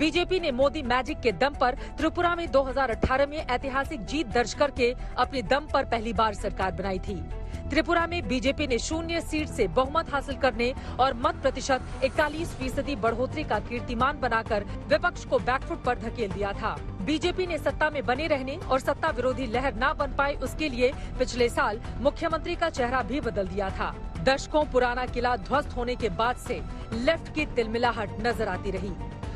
BJP ने Modi magic के दम पर त्रिपुरा में 2018 में ऐतिहासिक जीत दर्ज करके अपने दम पर पहली बार सरकार बनाई थी। त्रिपुरा में बीजेपी ने 0 सीट से बहुमत हासिल करने और मत प्रतिशत 41% बढ़ोतरी का कीर्तिमान बनाकर विपक्ष को बैकफुट पर धकेल दिया था। बीजेपी ने सत्ता में बने रहने और सत्ता विरोधी लहर न बन पाए उसके लिए पिछले साल मुख्यमंत्री का चेहरा भी बदल दिया था। दशकों पुराना किला ध्वस्त होने के बाद से लेफ्ट की तिलमिलाहट नजर आती रही।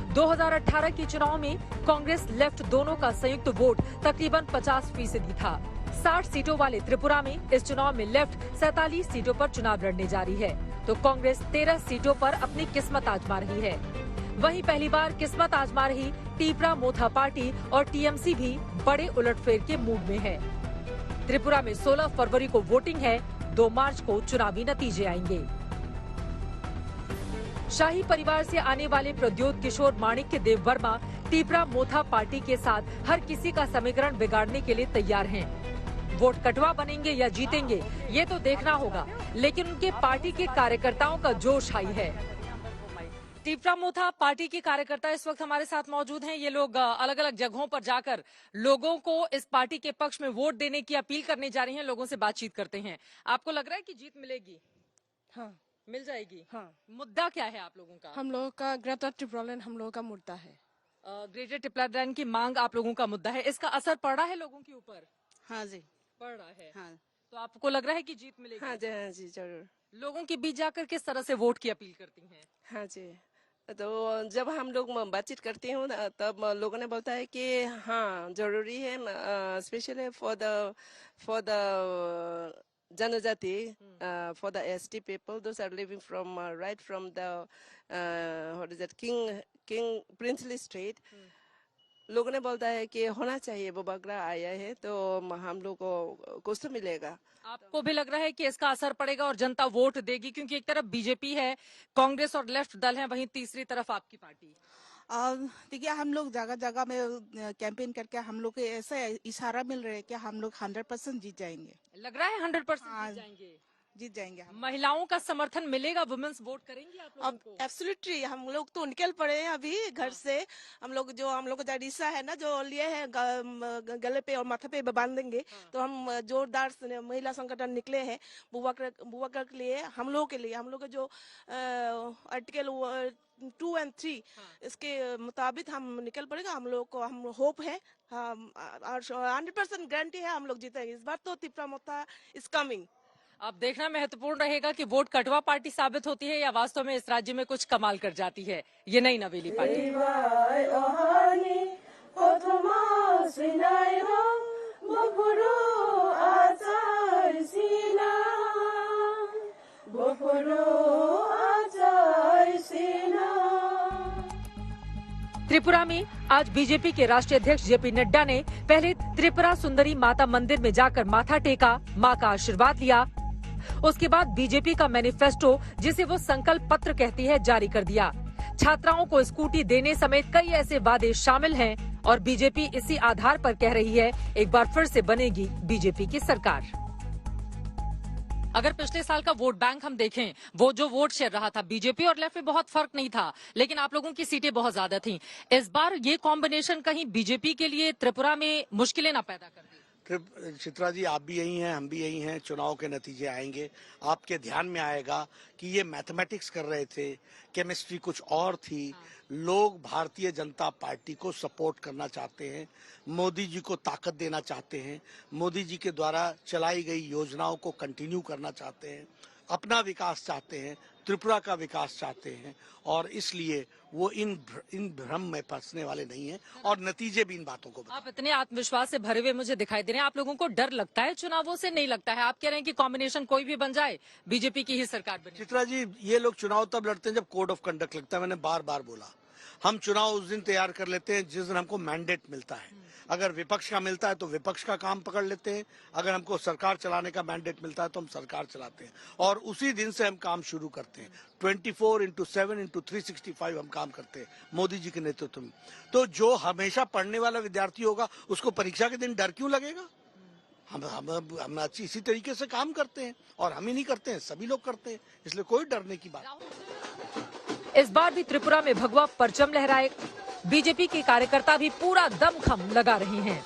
2018 के चुनाव में कांग्रेस लेफ्ट दोनों का संयुक्त वोट तकरीबन 50% था। 60 सीटों वाले त्रिपुरा में इस चुनाव में लेफ्ट 47 सीटों पर चुनाव लड़ने जा रही है, तो कांग्रेस 13 सीटों पर अपनी किस्मत आजमा रही है। वहीं पहली बार किस्मत आजमा रही टिपरा मोथा पार्टी और टीएमसी भी बड़े उलटफेर के मूड में है। त्रिपुरा में 16 फरवरी को वोटिंग है, 2 मार्च को चुनावी नतीजे आएंगे। शाही परिवार से आने वाले प्रद्योत किशोर माणिक्य देव वर्मा टिपरा मोथा पार्टी के साथ हर किसी का समीकरण बिगाड़ने के लिए तैयार हैं। वोट कटवा बनेंगे या जीतेंगे ये तो देखना होगा, लेकिन उनके पार्टी के कार्यकर्ताओं का जोश हाई है। टिपरा मोथा पार्टी के कार्यकर्ता इस वक्त हमारे साथ मौजूद हैं। ये लोग अलग अलग जगहों पर जाकर लोगों को इस पार्टी के पक्ष में वोट देने की अपील करने जा रही हैं, लोगों से बातचीत करते हैं। आपको लग रहा है कि जीत मिलेगी? हाँ, मिल जाएगी। हाँ। मुद्दा क्या है आप लोगों का? हम लोगों का ग्रेटर टिपरालैंड हम लोगों का मुद्दा है। ग्रेटर टिपरालैंड की मांग आप लोगों का मुद्दा है। इसका असर पड़ रहा है लोगों के ऊपर? हाँ जी, पड़ रहा है। हाँ। तो आपको लग रहा है कि जीत मिलेगी? हाँ जी जरूर। लोगों के बीच जाकर किस तरह से वोट की अपील करती हैं? हाँ जी, तो जब हम लोग बातचीत करते हो तब लोगों ने बोलता है कि हाँ जरूरी है, स्पेशली फॉर द जनजाति, for the ST people, those are living from right from the what is that King Princely Street. लोगों ने बोलता है कि होना चाहिए, वो बगरा आया है तो हम लोग को कुछ तो मिलेगा। आपको भी लग रहा है कि इसका असर पड़ेगा और जनता वोट देगी? क्योंकि एक तरफ बीजेपी है, कांग्रेस और लेफ्ट दल है, वहीं तीसरी तरफ आपकी पार्टी। देखिए, हम लोग जगह जगह में कैंपेन करके हम लोग को ऐसा इशारा मिल रहा है कि हम लोग 100% जीत जाएंगे। लग रहा है 100% जीत जाएंगे। महिलाओं का समर्थन मिलेगा? वुमेन्स वोट करेंगी आप लोगों को? एब्सोल्युटली, हम लोग तो निकल पड़े हैं अभी घर से। हम लोग का रिसा है ना, जो लिए है गले पे और माथे पे बांधेंगे। तो हम जोरदार से महिला संगठन निकले हैं बुआ के लिए, हम लोग के लिए। हम लोग जो आर्टिकल 2 और 3 इसके मुताबिक हम निकल पड़ेगा। हम लोग को हम होप है, 100% गारंटी है हम लोग जीतेंगे इस बार। तो त्रिपुरा मोथा इज कमिंग। अब देखना महत्वपूर्ण रहेगा कि वोट कटवा पार्टी साबित होती है या वास्तव में इस राज्य में कुछ कमाल कर जाती है ये नई नवेली पार्टी। त्रिपुरा में आज बीजेपी के राष्ट्रीय अध्यक्ष जेपी नड्डा ने पहले त्रिपुरा सुंदरी माता मंदिर में जाकर माथा टेका, मां का आशीर्वाद लिया। उसके बाद बीजेपी का मैनिफेस्टो, जिसे वो संकल्प पत्र कहती है, जारी कर दिया। छात्राओं को स्कूटी देने समेत कई ऐसे वादे शामिल हैं और बीजेपी इसी आधार पर कह रही है एक बार फिर से बनेगी बीजेपी की सरकार। अगर पिछले साल का वोट बैंक हम देखें, वो जो वोट शेयर रहा था बीजेपी और लेफ्ट में बहुत फर्क नहीं था, लेकिन आप लोगों की सीटें बहुत ज्यादा थीं। इस बार ये कॉम्बिनेशन कहीं बीजेपी के लिए त्रिपुरा में मुश्किलें ना पैदा कर दे? चित्रा जी, आप भी यही हैं, हम भी यही हैं। चुनाव के नतीजे आएंगे, आपके ध्यान में आएगा कि ये मैथमेटिक्स कर रहे थे, केमिस्ट्री कुछ और थी। लोग भारतीय जनता पार्टी को सपोर्ट करना चाहते हैं, मोदी जी को ताकत देना चाहते हैं, मोदी जी के द्वारा चलाई गई योजनाओं को कंटिन्यू करना चाहते हैं, अपना विकास चाहते हैं, त्रिपुरा का विकास चाहते हैं और इसलिए वो इन भ्रम में फंसने वाले नहीं हैं और नतीजे भी इन बातों को। आप इतने आत्मविश्वास से भरे हुए मुझे दिखाई दे रहे हैं। आप लोगों को डर लगता है चुनावों से? नहीं लगता है? आप कह रहे हैं कि कॉम्बिनेशन कोई भी बन जाए बीजेपी की ही सरकार बने। चित्रा जी, ये लोग चुनाव तब लड़ते हैं जब कोड ऑफ कंडक्ट लगता है। मैंने बार बार बोला, हम चुनाव उस दिन तैयार कर लेते हैं जिस दिन हमको मैंडेट मिलता है। अगर विपक्ष का मिलता है तो विपक्ष का काम पकड़ लेते हैं, अगर हमको सरकार चलाने का मैंडेट मिलता है तो हम सरकार चलाते हैं और उसी दिन से हम काम शुरू करते हैं। 24/7/365 हम काम करते हैं मोदी जी के नेतृत्व में। तो जो हमेशा पढ़ने वाला विद्यार्थी होगा उसको परीक्षा के दिन डर क्यों लगेगा? हम अच्छी इसी तरीके से काम करते हैं और हम ही नहीं करते हैं, सभी लोग करते हैं, इसलिए कोई डरने की बात। इस बार भी त्रिपुरा में भगवा परचम लहराए बीजेपी के कार्यकर्ता भी पूरा दमखम लगा रहे हैं।